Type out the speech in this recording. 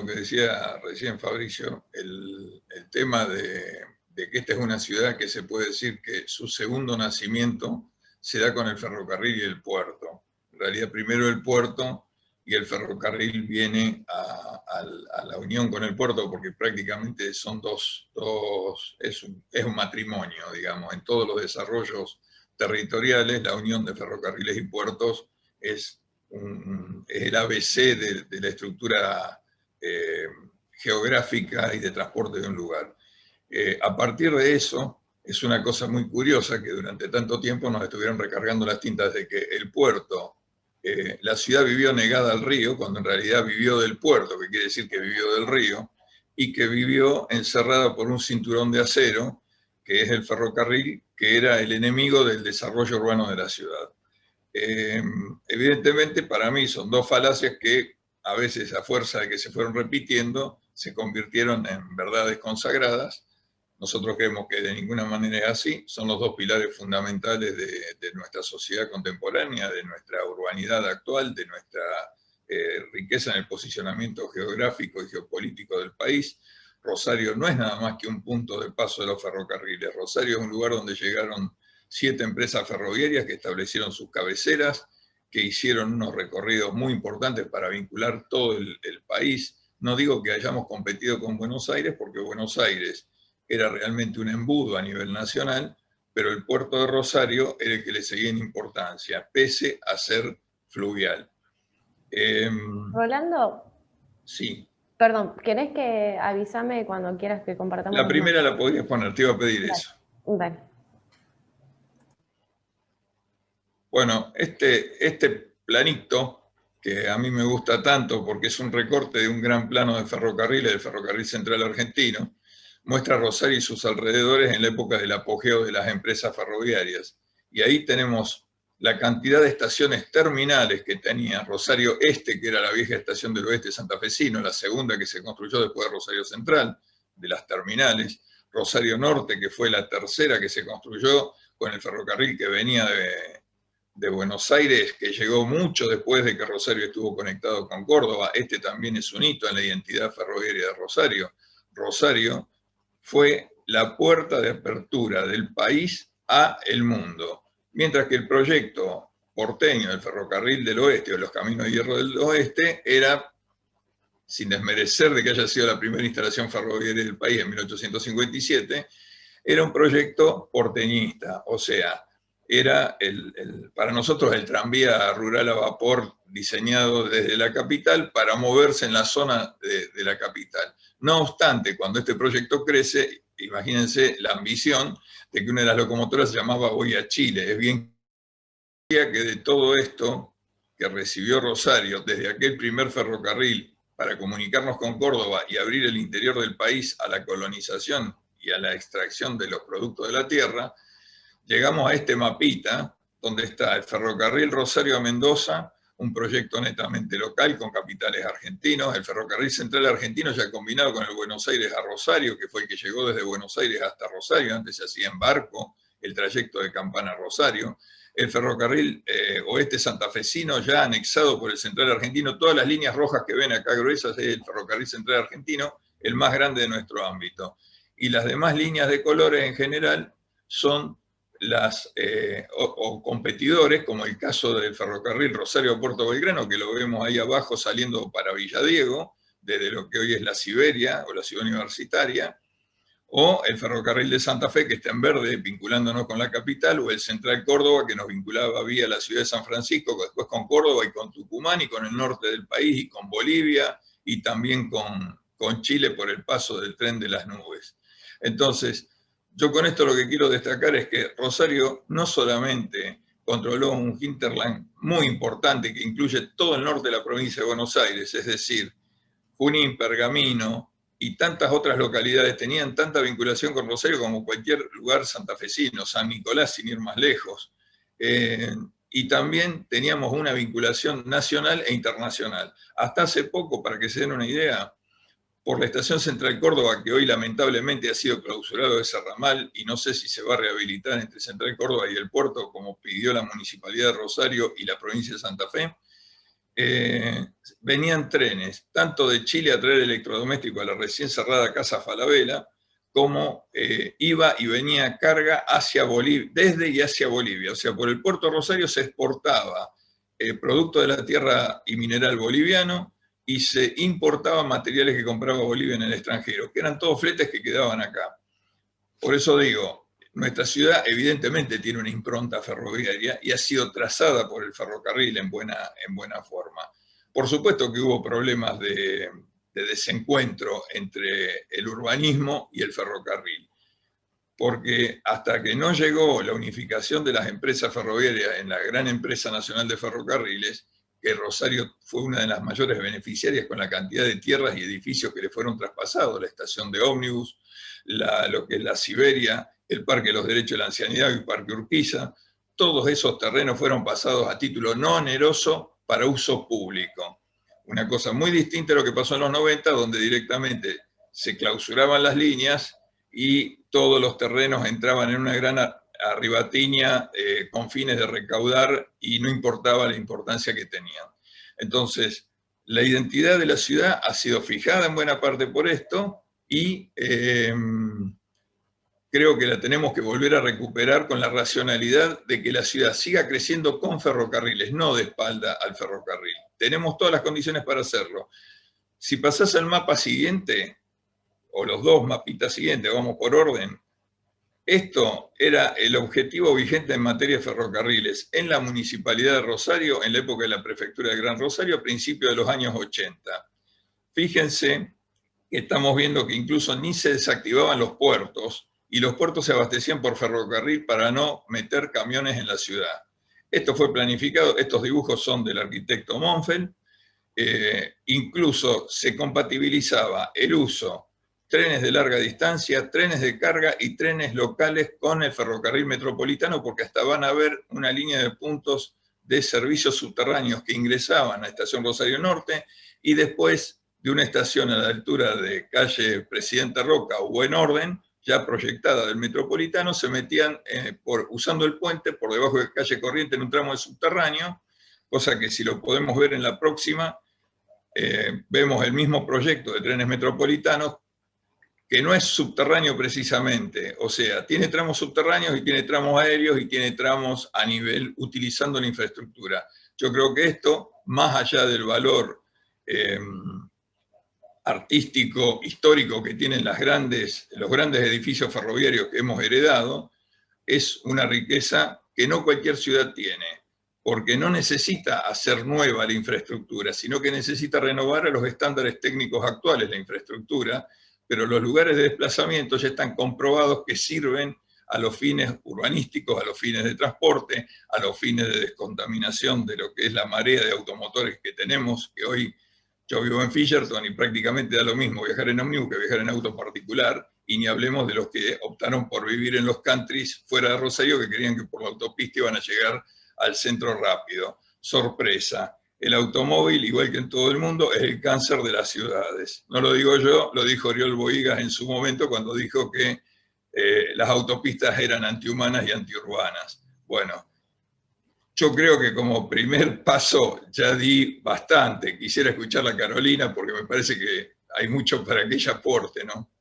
lo que decía recién Fabricio, el tema de que esta es una ciudad que se puede decir que su segundo nacimiento se da con el ferrocarril y el puerto. En realidad primero el puerto y el ferrocarril viene a la unión con el puerto porque prácticamente son es un matrimonio, digamos, en todos los desarrollos territoriales, la unión de ferrocarriles y puertos es el ABC de la estructura geográfica y de transporte de un lugar. A partir de eso, es una cosa muy curiosa que durante tanto tiempo nos estuvieron recargando las tintas de que el puerto, la ciudad vivió negada al río, cuando en realidad vivió del puerto, que quiere decir que vivió del río, y que vivió encerrada por un cinturón de acero, que es el ferrocarril, que era el enemigo del desarrollo urbano de la ciudad. Evidentemente para mí son dos falacias que a veces a fuerza de que se fueron repitiendo se convirtieron en verdades consagradas. Nosotros creemos que de ninguna manera es así, son los dos pilares fundamentales de nuestra sociedad contemporánea, de nuestra urbanidad actual, de nuestra riqueza en el posicionamiento geográfico y geopolítico del país. Rosario no es nada más que un punto de paso de los ferrocarriles. Rosario es un lugar donde llegaron 7 empresas ferroviarias que establecieron sus cabeceras, que hicieron unos recorridos muy importantes para vincular todo el país. No digo que hayamos competido con Buenos Aires, porque Buenos Aires era realmente un embudo a nivel nacional, pero el puerto de Rosario era el que le seguía en importancia, pese a ser fluvial. Rolando, Sí. perdón, ¿querés que avísame cuando quieras que compartamos La los primera mapas? la podías poner, te iba a pedir Dale, eso. dale. Bueno, este planito, que a mí me gusta tanto porque es un recorte de un gran plano de ferrocarriles, del Ferrocarril Central Argentino, muestra Rosario y sus alrededores en la época del apogeo de las empresas ferroviarias. Y ahí tenemos la cantidad de estaciones terminales que tenía Rosario Este, que era la vieja estación del oeste santafesino, la segunda que se construyó después de Rosario Central, de las terminales, Rosario Norte, que fue la tercera que se construyó con el ferrocarril que venía de Buenos Aires, que llegó mucho después de que Rosario estuvo conectado con Córdoba. Este también es un hito en la identidad ferroviaria de Rosario. Rosario fue la puerta de apertura del país a el mundo, mientras que el proyecto porteño del ferrocarril del oeste o los caminos de hierro del oeste era, sin desmerecer de que haya sido la primera instalación ferroviaria del país en 1857, era un proyecto porteñista, o sea, era para nosotros el tranvía rural a vapor diseñado desde la capital para moverse en la zona de la capital. No obstante, cuando este proyecto crece, imagínense la ambición de que una de las locomotoras se llamaba Voy a Chile. Es bien que de todo esto que recibió Rosario, desde aquel primer ferrocarril para comunicarnos con Córdoba y abrir el interior del país a la colonización y a la extracción de los productos de la tierra, llegamos a este mapita donde está el ferrocarril Rosario a Mendoza, un proyecto netamente local con capitales argentinos, el ferrocarril central argentino ya combinado con el Buenos Aires a Rosario, que fue el que llegó desde Buenos Aires hasta Rosario, antes se hacía en barco el trayecto de Campana a Rosario, el ferrocarril oeste santafesino ya anexado por el central argentino, todas las líneas rojas que ven acá gruesas es el ferrocarril central argentino, el más grande de nuestro ámbito. Y las demás líneas de colores en general son o competidores, como el caso del ferrocarril Rosario-Puerto Belgrano, que lo vemos ahí abajo saliendo para Villadiego, desde lo que hoy es la Siberia o la ciudad universitaria, o el ferrocarril de Santa Fe, que está en verde, vinculándonos con la capital, o el Central Córdoba, que nos vinculaba vía la ciudad de San Francisco, después con Córdoba y con Tucumán, y con el norte del país, y con Bolivia, y también con Chile por el paso del tren de las nubes. Entonces, yo con esto lo que quiero destacar es que Rosario no solamente controló un hinterland muy importante que incluye todo el norte de la provincia de Buenos Aires, es decir, Junín, Pergamino y tantas otras localidades tenían tanta vinculación con Rosario como cualquier lugar santafesino, San Nicolás sin ir más lejos. Y también teníamos una vinculación nacional e internacional. Hasta hace poco, para que se den una idea, por la Estación Central Córdoba, que hoy lamentablemente ha sido clausurado ese ramal y no sé si se va a rehabilitar entre Central Córdoba y el puerto, como pidió la Municipalidad de Rosario y la provincia de Santa Fe, venían trenes, tanto de Chile a traer electrodomésticos a la recién cerrada Casa Falabella, como iba y venía carga hacia Bolivia, desde y hacia Bolivia. O sea, por el puerto Rosario se exportaba producto de la tierra y mineral boliviano y se importaban materiales que compraba Bolivia en el extranjero, que eran todos fletes que quedaban acá. Por eso digo, nuestra ciudad evidentemente tiene una impronta ferroviaria y ha sido trazada por el ferrocarril en buena forma. Por supuesto que hubo problemas de desencuentro entre el urbanismo y el ferrocarril, porque hasta que no llegó la unificación de las empresas ferroviarias en la gran empresa nacional de ferrocarriles, que Rosario fue una de las mayores beneficiarias con la cantidad de tierras y edificios que le fueron traspasados, la estación de ómnibus, lo que es la Siberia, el Parque de los Derechos de la Ancianidad y el Parque Urquiza, todos esos terrenos fueron pasados a título no oneroso para uso público. Una cosa muy distinta a lo que pasó en los 90, donde directamente se clausuraban las líneas y todos los terrenos entraban en una gran arribatiña con fines de recaudar y no importaba la importancia que tenían. Entonces, la identidad de la ciudad ha sido fijada en buena parte por esto y creo que la tenemos que volver a recuperar con la racionalidad de que la ciudad siga creciendo con ferrocarriles, no de espalda al ferrocarril. Tenemos todas las condiciones para hacerlo. Si pasás al mapa siguiente, o los dos mapitas siguientes, vamos por orden, esto era el objetivo vigente en materia de ferrocarriles en la Municipalidad de Rosario, en la época de la Prefectura del Gran Rosario, a principios de los años 80. Fíjense que estamos viendo que incluso ni se desactivaban los puertos, y los puertos se abastecían por ferrocarril para no meter camiones en la ciudad. Esto fue planificado, estos dibujos son del arquitecto Monfeld, incluso se compatibilizaba el uso trenes de larga distancia, trenes de carga y trenes locales con el ferrocarril metropolitano, porque hasta van a haber una línea de puntos de servicios subterráneos que ingresaban a la estación Rosario Norte y después de una estación a la altura de calle Presidente Roca o Buen Orden, ya proyectada del metropolitano, se metían usando el puente por debajo de calle Corriente en un tramo de subterráneo, cosa que si lo podemos ver en la próxima, vemos el mismo proyecto de trenes metropolitanos, que no es subterráneo precisamente, o sea, tiene tramos subterráneos y tiene tramos aéreos y tiene tramos a nivel utilizando la infraestructura. Yo creo que esto, más allá del valor artístico, histórico que tienen los grandes edificios ferroviarios que hemos heredado, es una riqueza que no cualquier ciudad tiene, porque no necesita hacer nueva la infraestructura, sino que necesita renovar a los estándares técnicos actuales la infraestructura, pero los lugares de desplazamiento ya están comprobados que sirven a los fines urbanísticos, a los fines de transporte, a los fines de descontaminación de lo que es la marea de automotores que tenemos, que hoy yo vivo en Fisherton y prácticamente da lo mismo viajar en ómnibus que viajar en auto particular, y ni hablemos de los que optaron por vivir en los countries fuera de Rosario, que creían que por la autopista iban a llegar al centro rápido. Sorpresa. El automóvil, igual que en todo el mundo, es el cáncer de las ciudades. No lo digo yo, lo dijo Oriol Bohigas en su momento cuando dijo que las autopistas eran antihumanas y antiurbanas. Bueno, yo creo que como primer paso ya di bastante. Quisiera escuchar a Carolina porque me parece que hay mucho para que ella aporte, ¿no?